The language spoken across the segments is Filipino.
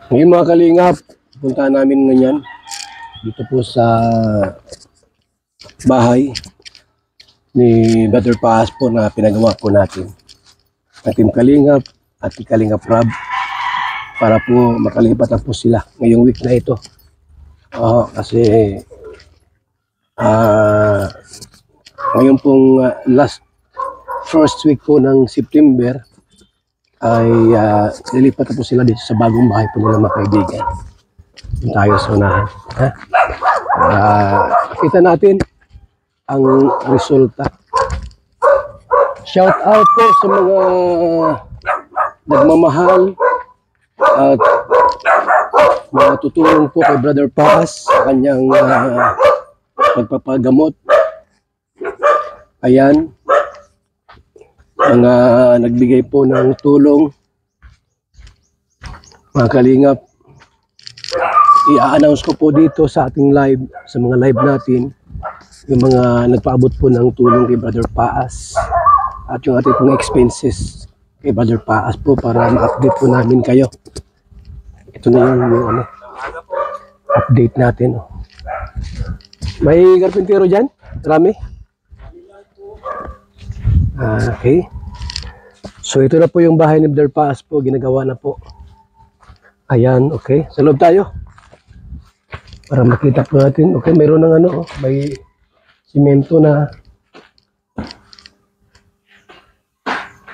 Ngayon mga kalingap, punta namin ngayon dito po sa bahay ni Brother Paas po na pinagawa po natin. Team Kalingap at Kalingap Rob para po makalipat na po sila ngayong week na ito. Kasi ngayon pong last first week po ng September ay lilipat na po sila dito sa bagong bahay po nila mga kaibigan. Yung tayo sa unahan. Kita natin ang resulta. Shout out po sa mga nagmamahal at mga tutulong po kay Brother Paas sa kanyang pagpapagamot. Ayan, mga nagbigay po ng tulong, mga kalingap. I-announce ko po dito sa ating live, sa mga live natin, yung mga nagpaabot po ng tulong kay Brother Paas at yung ating pong expenses kay Brother Paas po para ma-update po namin kayo. Ito na yung update natin. May karpintero dyan? Marami? Okay. So ito na po yung bahay ni Brother Paas po, ginagawa na po. Ayan, okay. Sa loob tayo. Para makita po natin. Okay, mayroon ng may simento na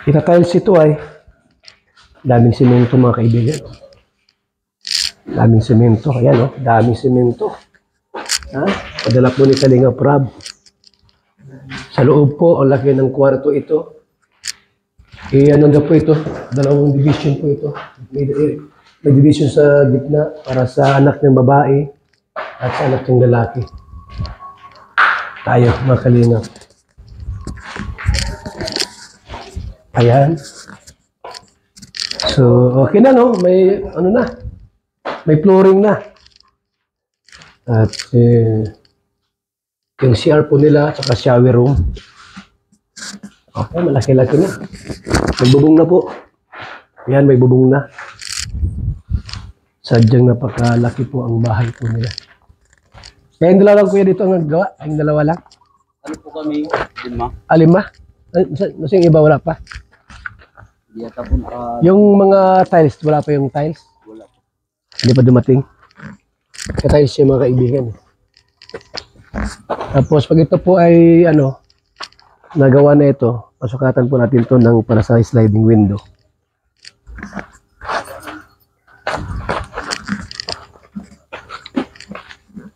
ita-tiles ito ay daming simento mga kaibigan. Daming simento. Ayan daming simento. Padala po ni Kalingap Rob. Sa loob po, ang laki ng kwarto ito. Ano na po ito? Dalawang division po ito. May division sa gitna para sa anak ng babae at sa anak ng lalaki. Tayo, mga kalingap. Ayan. So, okay na may may flooring na. At yung CR po nila, saka shower room. Okay, malaki-laki na. May bubong na po. Ayan, may bubong na. Sadyang napakalaki po ang bahay po nila. Kaya yung dalawa lang kuya dito ang naggawa? Yung dalawa lang? Ano po kami? 5. 5? Masing iba wala pa? Yung mga tiles, wala pa yung tiles? Wala po. Hindi pa dumating? Ka-tiles yung mga kaibigan. Tapos pag ito po ay nagawa na ito, pasukatan po natin to ng para sa sliding window.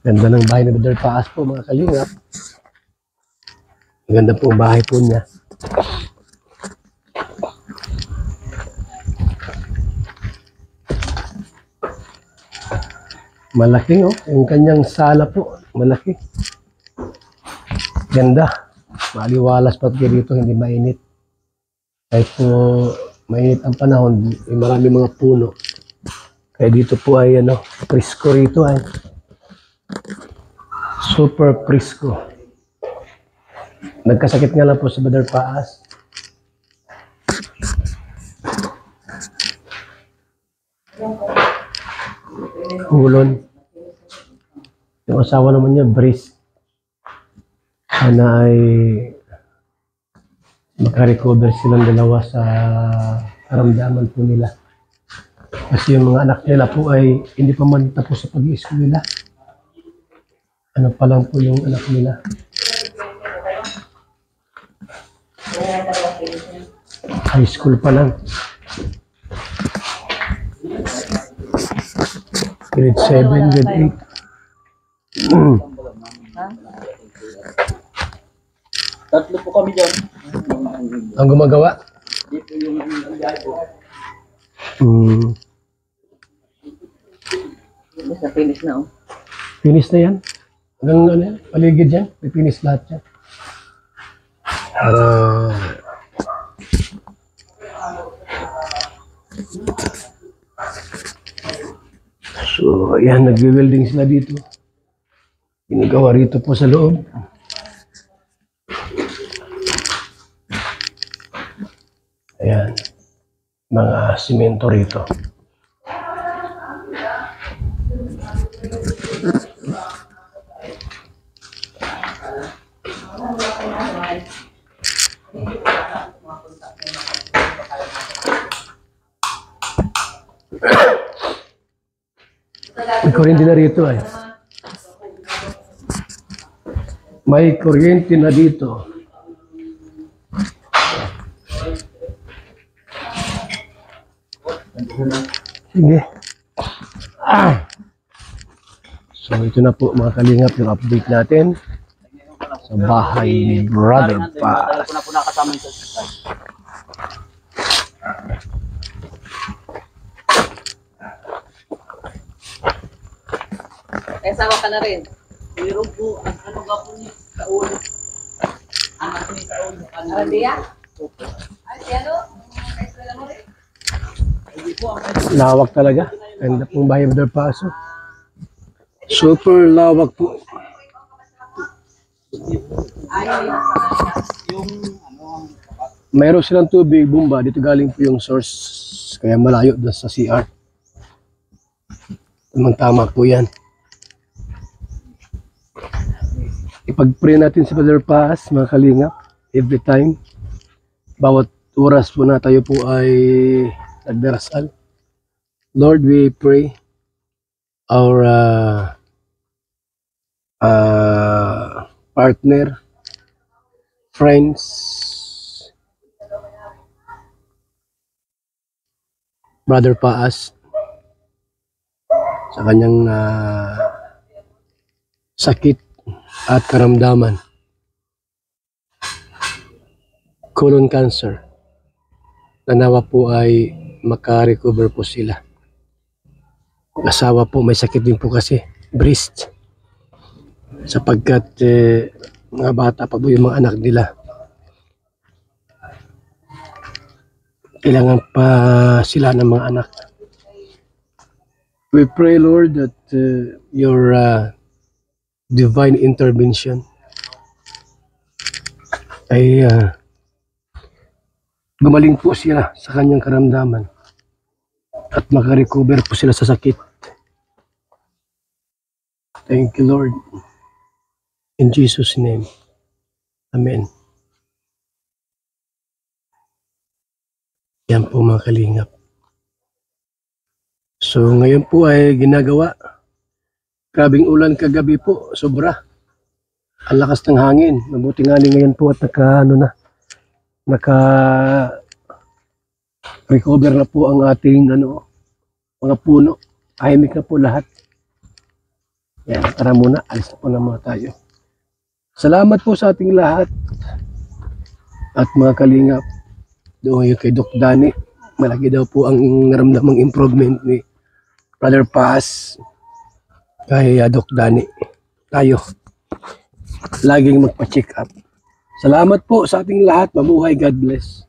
Ganda ng bahay ni Brother Paas po mga kalingap. Ganda po ang bahay po niya. Malaki yung kanyang sala po, malaki. Ganda. Maliwalas pati dito, hindi mainit. Kahit po mainit ang panahon, marami mga puno. Kaya dito po ay presko rito ay. Super presko. Nagkasakit nga lang po sa Brother Paas. Hulon. Yung asawa naman niya, brisk. Sana ay makarecover silang dalawa sa karamdaman po nila. Kasi yung mga anak nila po ay hindi pa man tapos sa pag-i-school nila. Ano pa lang po yung anak nila. High school pa lang. Grade 7, grade 8. Tatlo po kami dyan. Ang gumagawa? Dito yung Basta finish na Finish na yan. Hanggang paligid yan. May finish lahat yan. So, ayan, nagwe-welding sila dito. Ginagawa rito po sa loob. Ayan, mga simento rito. May kuryente na rito eh. May kuryente na dito. Sige. So ito na po mga kalingap yung update natin sa bahay ni Brother Pa. Dala ko na po nakasama yung subscribe. Eh, sawa ka na rin. Meron po, ano nga po ni Saul? Anak ni Saul. Arandia? Ay, si ano? Eskwela mo rin? Lawak talaga. Ganda pong bahay ni Brother Pa. So, super lawak po. Ay, Yung ano, Mayroon silang tubig, bumba. Dito galing po yung source. Kaya malayo doon sa CR. Tamang-tama po yan. Ipag-pray natin si Brother Paz, mga kalingap, every time. Bawat oras po na tayo po ay nagdarasal. Lord, we pray our partner, friends, Brother Paas, sa kanyang sakit at karamdaman. Colon cancer. Nanawa po ay makarecover po sila. Asawa po may sakit din po kasi, breast. Sapagkat mga bata pa po yung mga anak nila. Kailangan pa sila ng mga anak. We pray, Lord, that your divine intervention ay gumaling po sila sa kanyang karamdaman at makarecover po sila sa sakit. Thank you, Lord. In Jesus' name. Amen. Yan po mga kalingap. So ngayon po ay ginagawa. Grabing ulan kagabi po, sobra. Ang lakas ng hangin. Mabuti nga ngayon po at recover na po ang ating mga puno. Tahimik na po lahat. Yan, tara muna, alis na po na muna tayo. Salamat po sa ating lahat at mga kalingap. Doon yung kay Doc Danny, malaki daw po ang naramdamang improvement ni Brother Paz kay Doc Danny. Tayo, laging magpa-check up. Salamat po sa ating lahat. Mabuhay. God bless.